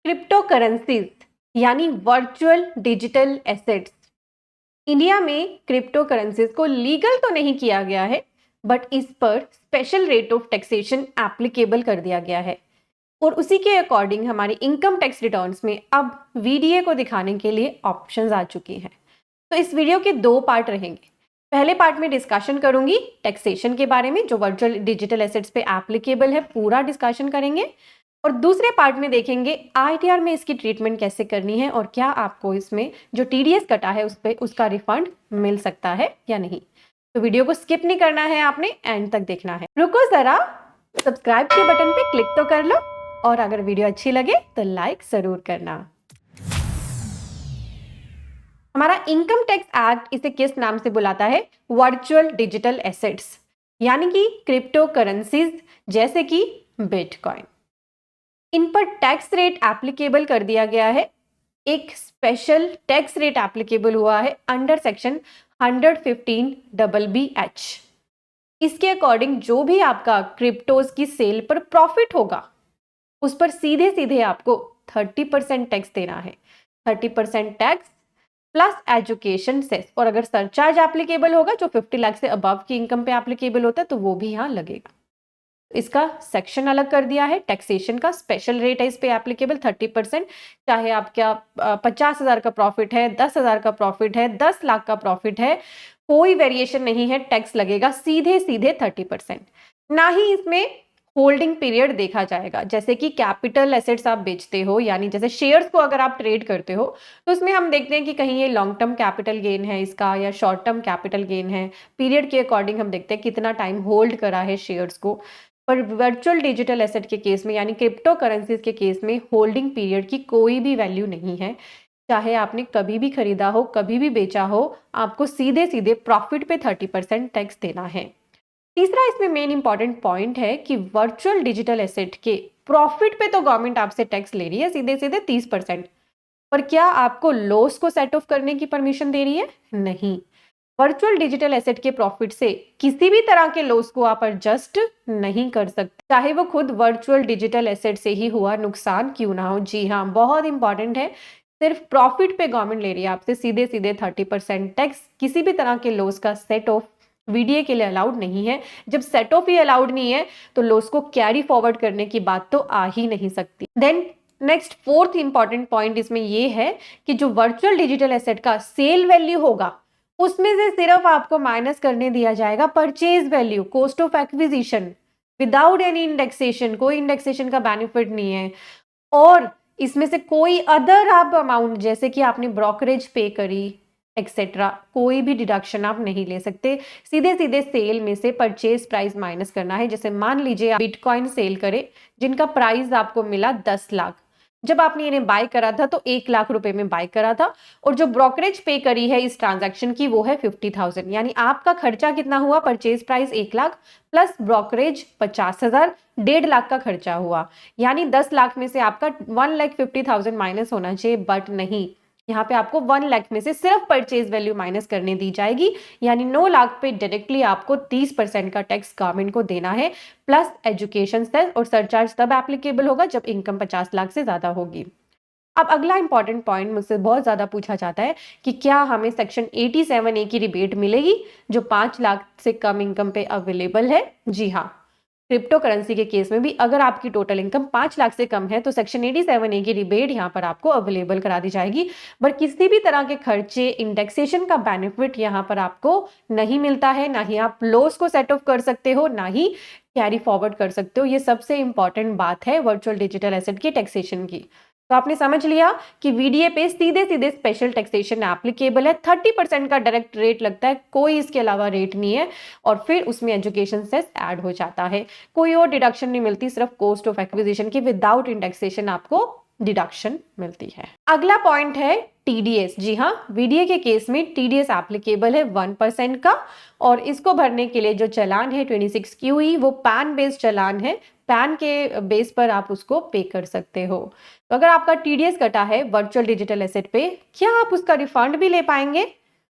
Crypto currencies यानी virtual digital assets. India में crypto currencies को लीगल तो नहीं किया गया है, बट इस पर special rate of taxation applicable कर दिया गया है और उसी के अकॉर्डिंग हमारी इनकम टैक्स रिटर्न्स में अब वीडीए को दिखाने के लिए ऑप्शंस आ चुकी हैं। तो इस वीडियो के दो पार्ट रहेंगे। पहले पार्ट में डिस्कशन करूंगी टैक्सेशन के बारे में जो वर्चुअल डिजिटल एसेट्स पे एप्लीकेबल है, पूरा डिस्कशन करेंगे। और दूसरे पार्ट में देखेंगे आईटीआर में इसकी ट्रीटमेंट कैसे करनी है और क्या आपको इसमें जो टीडीएस कटा है उस पे उसका रिफंड मिल सकता है या नहीं। तो वीडियो को स्किप नहीं करना है, आपने एंड तक देखना है। रुको जरा, सब्सक्राइब के बटन पे क्लिक तो कर लो और अगर वीडियो अच्छी लगे तो लाइक जरूर करना। हमारा इनकम टैक्स एक्ट इसे किस नाम से बुलाता है? वर्चुअल डिजिटल एसेट्स, यानी कि क्रिप्टो करेंसीज जैसे कि बिटकॉइन। इन पर टैक्स रेट एप्लीकेबल कर दिया गया है। एक स्पेशल टैक्स रेट एप्लीकेबल हुआ है अंडर सेक्शन 115BBH। इसके अकॉर्डिंग जो भी आपका क्रिप्टोज की सेल पर प्रॉफिट होगा उस पर सीधे सीधे आपको 30% टैक्स देना है। 30% टैक्स प्लस एजुकेशन सेस, और अगर सरचार्ज एप्लीकेबल होगा जो 50 लाख से अबव की इनकम पे एप्लीकेबल होता है तो वो भी यहाँ लगेगा। इसका सेक्शन अलग कर दिया है। टैक्सेशन का स्पेशल रेट है इस पे एप्लीकेबल 30%। चाहे आपका 50,000 का प्रॉफिट है, 10,000 का प्रॉफिट है, 10 लाख का प्रॉफिट है, कोई वेरिएशन नहीं है, टैक्स लगेगा सीधे सीधे 30%। ना ही इसमें होल्डिंग पीरियड देखा जाएगा। जैसे कि कैपिटल एसेट्स आप बेचते हो, यानी जैसे शेयर्स को अगर आप ट्रेड करते हो तो उसमें हम देखते हैं कि कहीं ये लॉन्ग टर्म कैपिटल गेन है इसका या शॉर्ट टर्म कैपिटल गेन है। पीरियड के अकॉर्डिंग हम देखते हैं कितना टाइम होल्ड करा है शेयर्स को। पर वर्चुअल डिजिटल एसेट के केस में यानी क्रिप्टो करेंसीज के केस में होल्डिंग पीरियड की कोई भी वैल्यू नहीं है। चाहे आपने कभी भी खरीदा हो, कभी भी बेचा हो, आपको सीधे सीधे प्रॉफिट पे 30% टैक्स देना है। तीसरा इसमें मेन इंपॉर्टेंट पॉइंट है कि वर्चुअल डिजिटल एसेट के प्रॉफिट पे तो गवर्नमेंट आपसे टैक्स ले रही है सीधे सीधे 30%, पर क्या आपको लॉस को सेट ऑफ करने की परमिशन दे रही है? नहीं। वर्चुअल डिजिटल एसेट के प्रॉफिट से किसी भी तरह के लॉस को आप एडजस्ट नहीं कर सकते, चाहे वो खुद वर्चुअल डिजिटल एसेट से ही हुआ नुकसान क्यों ना हो। जी हाँ, बहुत इंपॉर्टेंट है। सिर्फ प्रॉफिट पे गवर्नमेंट ले रही है आपसे सीधे सीधे 30% टैक्स। किसी भी तरह के लॉस का सेट ऑफ वीडीए के लिए अलाउड नहीं है। जब सेट ऑफ ही अलाउड नहीं है तो लॉस को कैरी फॉरवर्ड करने की बात तो आ ही नहीं सकती। Then next fourth important point इसमें यह है कि जो वर्चुअल डिजिटल एसेट का सेल वैल्यू होगा उसमें से सिर्फ आपको माइनस करने दिया जाएगा purchase value, cost of acquisition, without any indexation. कोई इंडेक्सेशन का बेनिफिट नहीं है। और इसमें से कोई अदर आप अमाउंट जैसे कि आपने ब्रोकरेज पे करी एक्सेट्रा, कोई भी डिडक्शन आप नहीं ले सकते। सीधे सीधे सेल में से परचेज प्राइस माइनस करना है। जैसे मान लीजिए आप बिटकॉइन सेल करे जिनका प्राइस आपको मिला 10 लाख। जब आपने इन्हें बाय करा था तो 1 लाख रुपए में बाय करा था और जो ब्रोकरेज पे करी है इस ट्रांजैक्शन की वो है 50,000। यानी आपका खर्चा कितना हुआ? Purchase price 1 lakh plus brokerage 50,000, 1.5 lakh का खर्चा हुआ। यानी 10 लाख में से आपका 1,50,000 माइनस होना चाहिए, बट नहीं, यहाँ पे आपको 1 लाख में से सिर्फ परचेज वैल्यू माइनस करने दी जाएगी। यानी 9 लाख पे डायरेक्टली आपको 30% का टैक्स गवर्नमेंट को देना है प्लस एजुकेशन सेस, और सरचार्ज तब एप्लीकेबल होगा जब इनकम 50 लाख से ज्यादा होगी। अब अगला इंपॉर्टेंट पॉइंट मुझसे बहुत ज्यादा पूछा जाता है कि क्या हमें सेक्शन 87A की रिबेट मिलेगी जो 5 लाख से कम इनकम पे अवेलेबल है? जी हाँ, क्रिप्टो करेंसी के केस में भी अगर आपकी टोटल इनकम 5 लाख से कम है तो सेक्शन 87A की रिबेट यहाँ पर आपको अवेलेबल करा दी जाएगी। बट किसी भी तरह के खर्चे, इंडेक्सेशन का बेनिफिट यहाँ पर आपको नहीं मिलता है। ना ही आप लॉस को सेट ऑफ कर सकते हो, ना ही कैरी फॉरवर्ड कर सकते हो। ये सबसे इंपॉर्टेंट बात है वर्चुअल डिजिटल एसेट की टैक्सेशन की। तो आपने समझ लिया कि वीडीए पे सीधे सीधे स्पेशल टैक्सेशन एप्लीकेबल है। 30% का डायरेक्ट रेट लगता है, कोई इसके अलावा रेट नहीं है। और फिर उसमें एजुकेशन सेस ऐड हो जाता है। कोई और डिडक्शन नहीं मिलती, सिर्फ कॉस्ट ऑफ एक्विजिशन की विदाउट इंडेक्सेशन आपको डिडक्शन मिलती है। अगला पॉइंट है टीडीएस। जी हाँ, वीडीए के केस में टीडीएस एप्लीकेबल है 1% का, और इसको भरने के लिए जो चालान है 26QE वो पैन बेस्ड चालान है। पैन के बेस पर आप उसको पे कर सकते हो। तो अगर आपका टीडीएस कटा है वर्चुअल डिजिटल एसेट पे, क्या आप उसका रिफंड भी ले पाएंगे?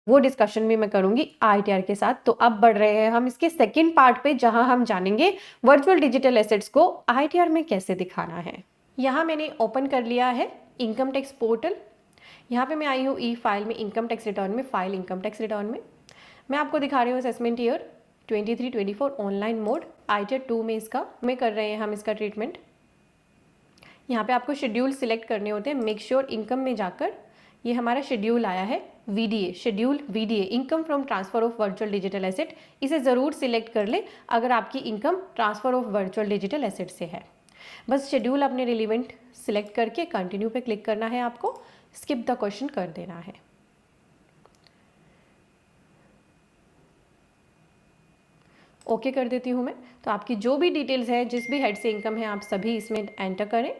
वो डिस्कशन भी मैं करूंगी आईटीआर के साथ। तो अब बढ़ रहे हैं हम इसके सेकंड पार्ट पे जहां हम जानेंगे वर्चुअल डिजिटल एसेट्स को आईटीआर में कैसे दिखाना है। यहाँ मैंने ओपन कर लिया है इनकम टैक्स पोर्टल। यहाँ पे मैं आई हूँ ई फाइल में, इनकम टैक्स रिटर्न में, फाइल इनकम टैक्स रिटर्न में। मैं आपको दिखा रही हूँ असेसमेंट ईयर 23-24 ऑनलाइन मोड आईटेट 2 में इसका में कर रहे हैं हम इसका ट्रीटमेंट। यहाँ पे आपको शेड्यूल सिलेक्ट करने होते हैं। मेक श्योर इनकम में जाकर ये हमारा शेड्यूल आया है VDA, schedule VDA, income from transfer of virtual digital asset. इसे ज़रूर सिलेक्ट कर ले अगर आपकी income transfer of virtual digital asset से है। बस शेड्यूल अपने रिलीवेंट सिलेक्ट करके कंटिन्यू पे क्लिक करना है, आपको स्किप द क्वेश्चन कर देना है। ओके कर देती हूँ मैं। तो आपकी जो भी डिटेल्स है, जिस भी हेड से इनकम है, आप सभी इसमें एंटर करें।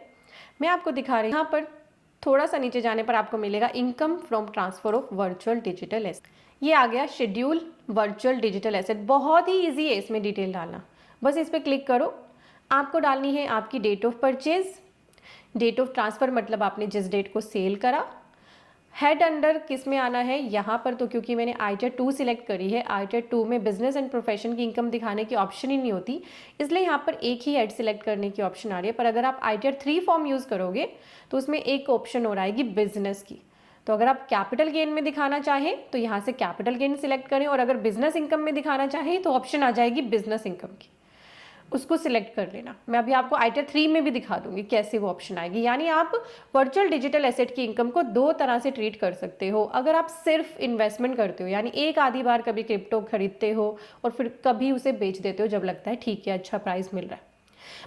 मैं आपको दिखा रही हूँ, यहाँ पर थोड़ा सा नीचे जाने पर आपको मिलेगा income from transfer of virtual digital asset. ये आ गया शेड्यूल वर्चुअल डिजिटल एसेट। बहुत ही ईजी है इसमें डिटेल डालना। बस इस पर क्लिक करो। आपको डालनी है आपकी date of purchase, date of transfer मतलब आपने जिस डेट को सेल करा। हेड अंडर किस में आना है यहाँ पर, तो क्योंकि मैंने आईटेट 2 सिलेक्ट करी है, आईटेट 2 में बिजनेस एंड प्रोफेशन की इनकम दिखाने की ऑप्शन ही नहीं होती, इसलिए यहाँ पर एक ही हेड सिलेक्ट करने की ऑप्शन आ रही है। पर अगर आप आईटेट 3 फॉर्म यूज़ करोगे तो उसमें एक ऑप्शन और आएगी बिजनेस की। तो अगर आप कैपिटल गेन में दिखाना चाहें तो यहाँ से कैपिटल गेन सिलेक्ट करें, और अगर बिजनेस इनकम में दिखाना चाहें तो ऑप्शन आ जाएगी बिजनेस इनकम की, उसको सिलेक्ट कर लेना। मैं अभी आपको आईटेट 3 में भी दिखा दूंगी कैसे वो ऑप्शन आएगी। यानी आप वर्चुअल डिजिटल एसेट की इनकम को दो तरह से ट्रीट कर सकते हो। अगर आप सिर्फ इन्वेस्टमेंट करते हो, यानी एक आधी बार कभी क्रिप्टो खरीदते हो और फिर कभी उसे बेच देते हो जब लगता है ठीक है अच्छा प्राइस मिल रहा है।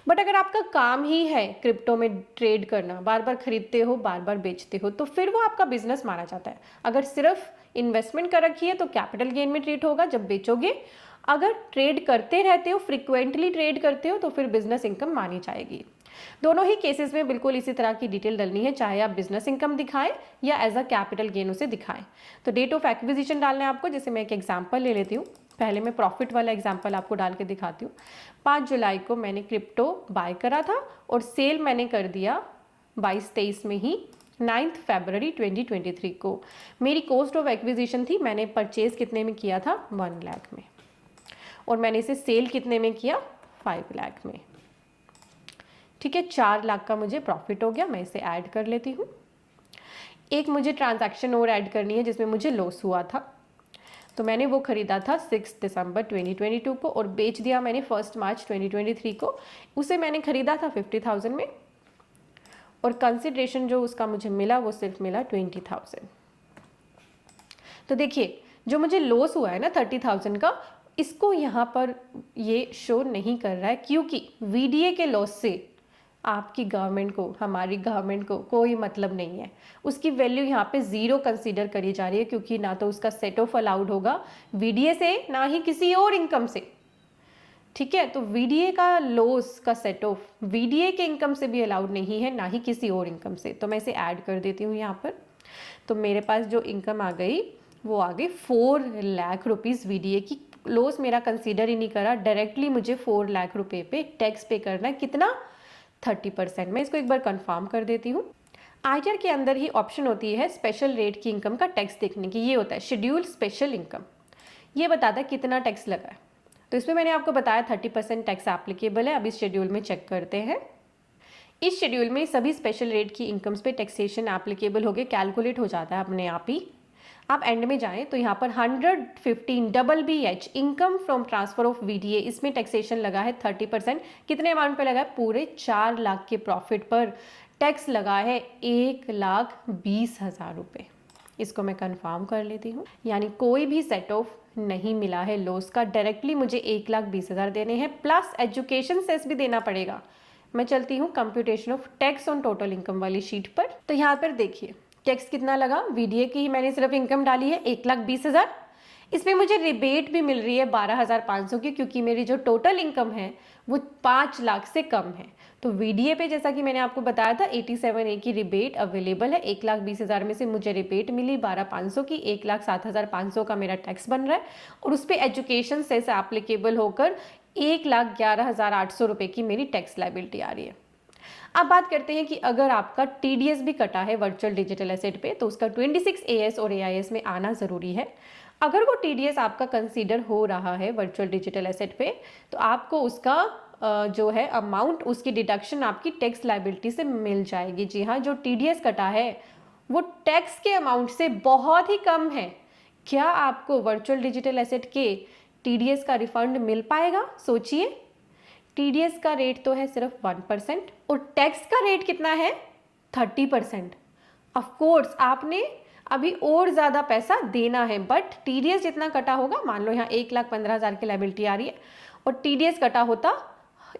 बट अगर आपका काम ही है क्रिप्टो में ट्रेड करना, बार बार खरीदते हो बार बार बेचते हो, तो फिर वो आपका बिजनेस माना जाता है। अगर सिर्फ इन्वेस्टमेंट कर रखी है तो कैपिटल गेन में ट्रीट होगा जब बेचोगे। अगर ट्रेड करते रहते हो, फ्रिक्वेंटली ट्रेड करते हो, तो फिर बिजनेस इनकम मानी जाएगी। दोनों ही केसेस में बिल्कुल इसी तरह की डिटेल डालनी है, चाहे आप बिजनेस इनकम दिखाएं या एज अ कैपिटल गेन उसे दिखाएं। तो डेट ऑफ एक्विजिशन डालना है आपको। जैसे मैं एक एग्जांपल ले लेती हूँ, पहले मैं प्रॉफिट वाला एग्जांपल आपको डाल के दिखाती हूँ। 5 जुलाई को मैंने क्रिप्टो बाय करा था और सेल मैंने कर दिया 22-23 में ही 9 फरवरी 2023 को। मेरी कॉस्ट ऑफ एक्विजिशन थी, मैंने परचेज कितने में किया था 1 लाख में, और मैंने इसे सेल कितने में किया 5 लाख में। ठीक है, 4 लाख का मुझे प्रॉफिट हो गया। मैं इसे ऐड कर लेती हूँ। एक मुझे ट्रांजैक्शन और ऐड करनी है जिसमें मुझे लॉस हुआ था, तो मैंने वो खरीदा था 6 दिसंबर 2022 को और बेच दिया मैंने 1 मार्च 2023 को। उसे मैंने खरीदा था 50,000 में, और कंसिडरेशन जो उसका मुझे मिला वो सिर्फ मिला 20,000। तो देखिए जो मुझे लॉस हुआ है ना 30,000 का, इसको यहाँ पर ये शो नहीं कर रहा है, क्योंकि VDA के लॉस से आपकी गवर्नमेंट को, हमारी गवर्नमेंट को कोई मतलब नहीं है। उसकी वैल्यू यहाँ पे 0 कंसीडर करी जा रही है, क्योंकि ना तो उसका सेट ऑफ अलाउड होगा VDA से, ना ही किसी और इनकम से। ठीक है, तो VDA का लॉस का सेट ऑफ VDA के इनकम से भी अलाउड नहीं है, ना ही किसी और इनकम से। तो मैं इसे ऐड कर देती हूँ यहाँ पर। तो मेरे पास जो इनकम आ गई वो आ गई 4 लाख रुपीज़ VDA की। लॉस मेरा कंसीडर ही नहीं करा, डायरेक्टली मुझे 4 लाख रुपए पे टैक्स पे करना है। कितना? 30%। मैं इसको एक बार कंफर्म कर देती हूँ। आईटीआर के अंदर ही ऑप्शन होती है स्पेशल रेट की इनकम का टैक्स देखने की। ये होता है शेड्यूल स्पेशल इनकम, ये बताता है कितना टैक्स लगा है। तो इसमें मैंने आपको बताया 30% टैक्स एप्लीकेबल है। अब इस शेड्यूल में चेक करते हैं। इस शेड्यूल में सभी स्पेशल रेट की इनकम्स पे टैक्सेशन एप्लीकेबल हो गए, कैलकुलेट हो जाता है अपने आप ही। आप एंड में जाएं तो यहाँ पर 115 BBH income from transfer of VDA, इसमें टैक्सेशन लगा है 30%। कितने अमाउंट पे लगा है? पूरे 4 लाख के प्रॉफिट पर टैक्स लगा है 1,20,000 रुपये। इसको मैं कंफर्म कर लेती हूँ। यानी कोई भी सेट ऑफ नहीं मिला है लॉस का, डायरेक्टली मुझे 1,20,000 देने हैं, प्लस एजुकेशन सेस भी देना पड़ेगा। मैं चलती हूँ computation of tax on total income वाली शीट पर। तो यहाँ पर देखिए टैक्स कितना लगा। VDA की ही मैंने सिर्फ इनकम डाली है 1,20,000। इसमें मुझे रिबेट भी मिल रही है 12,500 की, क्योंकि मेरी जो टोटल इनकम है वो 5 लाख से कम है। तो VDA पे जैसा कि मैंने आपको बताया था 87A की रिबेट अवेलेबल है। 1,20,000 में से मुझे रिबेट मिली 12,500 की, 1,07,500 का मेरा टैक्स बन रहा है, और उस पर एजुकेशन सेस एप्लीकेबल होकर 1,11,800 रुपये की मेरी टैक्स लायबिलिटी आ रही है। अब बात करते हैं कि अगर आपका TDS भी कटा है वर्चुअल डिजिटल एसेट पे, तो उसका 26 AS और AIS में आना ज़रूरी है। अगर वो TDS आपका कंसीडर हो रहा है वर्चुअल डिजिटल एसेट पे, तो आपको उसका जो है अमाउंट उसकी डिडक्शन आपकी टैक्स लायबिलिटी से मिल जाएगी। जी हाँ, जो टीडीएस कटा है वो टैक्स के अमाउंट से बहुत ही कम है। क्या आपको वर्चुअल डिजिटल एसेट के टीडीएस का रिफंड मिल पाएगा? सोचिए, टीडीएस का रेट तो है सिर्फ 1% और टैक्स का रेट कितना है? 30%। ऑफकोर्स आपने अभी और ज़्यादा पैसा देना है, बट टीडीएस जितना कटा होगा, मान लो यहाँ 1,15,000 की लायबिलिटी आ रही है और टीडीएस कटा होता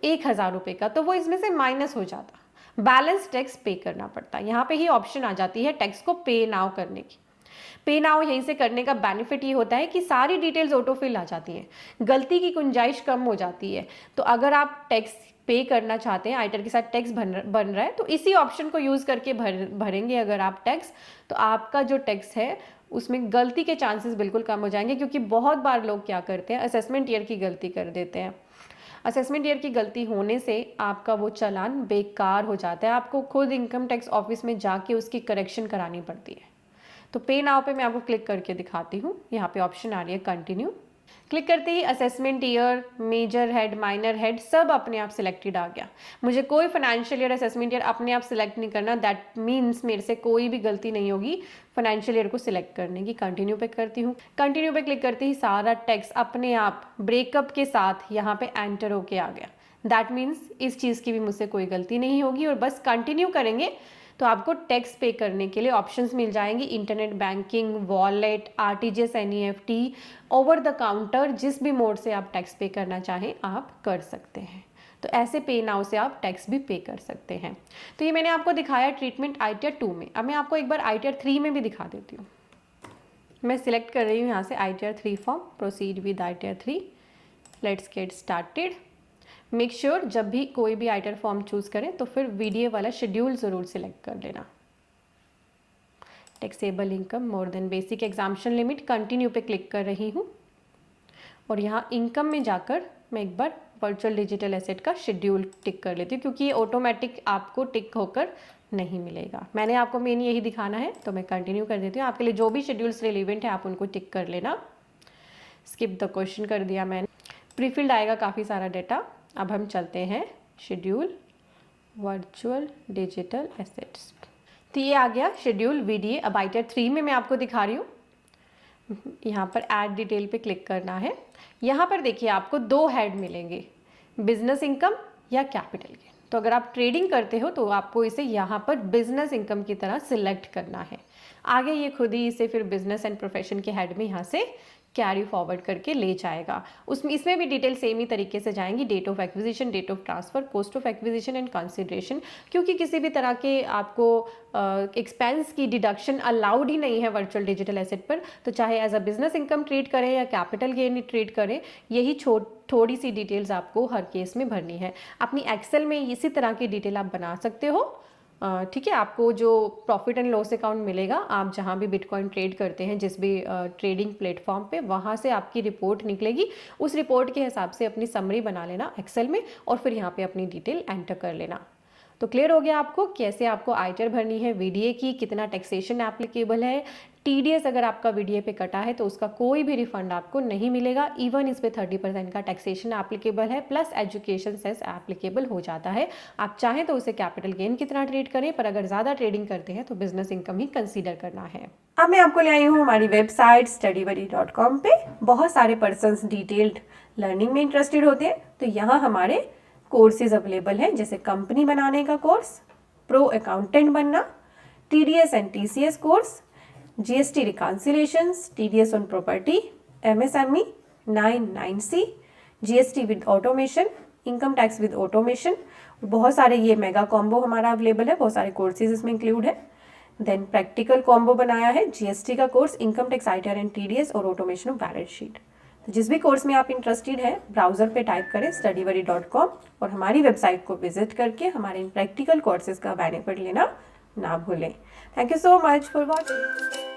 1,000 रुपये का, तो वो इसमें से माइनस हो जाता, बैलेंस टैक्स पे करना पड़ता। यहाँ पे ही ऑप्शन आ जाती है टैक्स को पे नाउ करने की। पे नाउ यहीं से करने का बेनिफिट ये होता है कि सारी डिटेल्स ऑटोफिल आ जाती हैं, गलती की गुंजाइश कम हो जाती है। तो अगर आप टैक्स पे करना चाहते हैं, आइटर के साथ टैक्स बन रहा है, तो इसी ऑप्शन को यूज़ करके भरेंगे अगर आप टैक्स, तो आपका जो टैक्स है उसमें गलती के चांसेस बिल्कुल कम हो जाएंगे। क्योंकि बहुत बार लोग क्या करते हैं, असेसमेंट ईयर की गलती कर देते हैं। असेसमेंट ईयर की गलती होने से आपका वो चालान बेकार हो जाता है, आपको खुद इनकम टैक्स ऑफिस में जाके उसकी करेक्शन करानी पड़ती है। तो पे नाउ पे मैं आपको क्लिक करके दिखाती हूँ। यहाँ पे ऑप्शन आ रही है कंटिन्यू। क्लिक करते ही assessment year, major head, minor head सब अपने आप सिलेक्टेड आ गया। मुझे कोई फाइनेंशियल ईयर, असेसमेंट ईयर अपने आप सिलेक्ट नहीं करना। दैट मीन्स मेरे से कोई भी गलती नहीं होगी फाइनेंशियल ईयर को सिलेक्ट करने की। कंटिन्यू पे करती हूँ। कंटिन्यू पे क्लिक करते ही सारा टैक्स अपने आप ब्रेकअप के साथ यहाँ पे एंटर होके आ गया। दैट मीन्स इस चीज़ की भी मुझसे कोई गलती नहीं होगी। और बस कंटिन्यू करेंगे तो आपको टैक्स पे करने के लिए ऑप्शंस मिल जाएंगे, internet banking, wallet, RTGS, NEFT, over the counter, जिस भी मोड से आप टैक्स पे करना चाहें आप कर सकते हैं। तो ऐसे पे नाउ से आप टैक्स भी पे कर सकते हैं। तो ये मैंने आपको दिखाया ट्रीटमेंट आईटीआर 2 में। अब मैं आपको एक बार आईटीआर 3 में भी दिखा देती हूँ। मैं सिलेक्ट कर रही हूँ यहाँ से ITR 3 form, proceed with ITR 3, let's get started. Make sure जब भी कोई भी आईटीआर फॉर्म चूज़ करें तो फिर वीडियो वाला शेड्यूल ज़रूर सिलेक्ट कर लेना। Taxable income more than basic exemption limit, continue पे क्लिक कर रही हूँ। और यहाँ इनकम में जाकर मैं एक बार वर्चुअल डिजिटल एसेट का शेड्यूल टिक कर लेती हूँ, क्योंकि ये ऑटोमेटिक आपको टिक होकर नहीं मिलेगा। मैंने आपको मेन यही दिखाना है, तो मैं कंटिन्यू कर देती हूँ। आपके लिए जो भी शेड्यूल्स रिलेवेंट है आप उनको टिक कर लेना। स्किप द क्वेश्चन कर दिया मैंने। प्रीफिल्ड आएगा काफ़ी सारा डाटा। अब हम चलते हैं शेड्यूल वर्चुअल डिजिटल एसेट्स। तो ये आ गया शेड्यूल वीडीए। अब आईटीआर 3 में मैं आपको दिखा रही हूँ। यहाँ पर ऐड डिटेल पे क्लिक करना है। यहाँ पर देखिए आपको 2 हेड मिलेंगे, बिजनेस इनकम या कैपिटल गेन। तो अगर आप ट्रेडिंग करते हो तो आपको इसे यहाँ पर बिजनेस इनकम की तरह सिलेक्ट करना है। आगे ये खुद ही इसे फिर बिजनेस एंड प्रोफेशन के हेड में यहाँ से कैरी फॉरवर्ड करके ले जाएगा। इसमें भी डिटेल सेम ही तरीके से जाएंगी, date of acquisition, date of transfer, cost of acquisition and consideration. क्योंकि किसी भी तरह के आपको एक्सपेंस की डिडक्शन अलाउड ही नहीं है वर्चुअल डिजिटल एसेट पर, तो चाहे as a business income treat करें या कैपिटल गेन ट्रीट करें, यही थोड़ी सी डिटेल्स आपको हर केस में भरनी है। अपनी एक्सेल में इसी तरह की डिटेल आप बना सकते हो। ठीक है, आपको जो प्रॉफिट एंड लॉस अकाउंट मिलेगा, आप जहाँ भी बिटकॉइन ट्रेड करते हैं, जिस भी ट्रेडिंग प्लेटफॉर्म पे, वहाँ से आपकी रिपोर्ट निकलेगी। उस रिपोर्ट के हिसाब से अपनी समरी बना लेना एक्सेल में और फिर यहाँ पे अपनी डिटेल एंटर कर लेना। तो क्लियर हो गया आपको कैसे आपको आईटीआर भरनी है वीडीए की, कितना टैक्सेशन एप्लीकेबल है। टीडीएस अगर आपका वीडीए पे कटा है तो उसका कोई भी रिफंड आपको नहीं मिलेगा। इवन इस पे 30% का टैक्सेशन एप्लीकेबल है, प्लस एजुकेशन सेस एप्लीकेबल हो जाता है। आप चाहें तो उसे कैपिटल गेन की तरह ट्रीट करें, पर अगर ज़्यादा ट्रेडिंग करते हैं तो बिजनेस इनकम ही कंसीडर करना है। अब मैं आपको ले आई हूँ हमारी वेबसाइट studybuddy.com पे। बहुत सारे पर्सन्स डिटेल्ड लर्निंग में इंटरेस्टेड होते हैं, तो यहाँ हमारे कोर्सेज अवेलेबल हैं, जैसे कंपनी बनाने का कोर्स, प्रो अकाउंटेंट बनना, TDS and TCS course, GST reconciliations, TDS on property, MSME 9(9)C, GST with automation, income tax with automation. बहुत सारे ये मेगा कॉम्बो हमारा अवेलेबल है, बहुत सारे कोर्सेज इसमें इंक्लूड है। देन प्रैक्टिकल कॉम्बो बनाया है, जीएसटी का course, income tax, ITR and TDS और ऑटोमेशन ऑफ बैलेंस शीट। तो जिस भी कोर्स में आप इंटरेस्टेड हैं, ब्राउजर पे टाइप करें studybuddy.com और हमारी वेबसाइट को विजिट करके हमारे इन प्रैक्टिकल कोर्सेज का बेनिफिट लेना ना भूलें। Thank you so much for watching.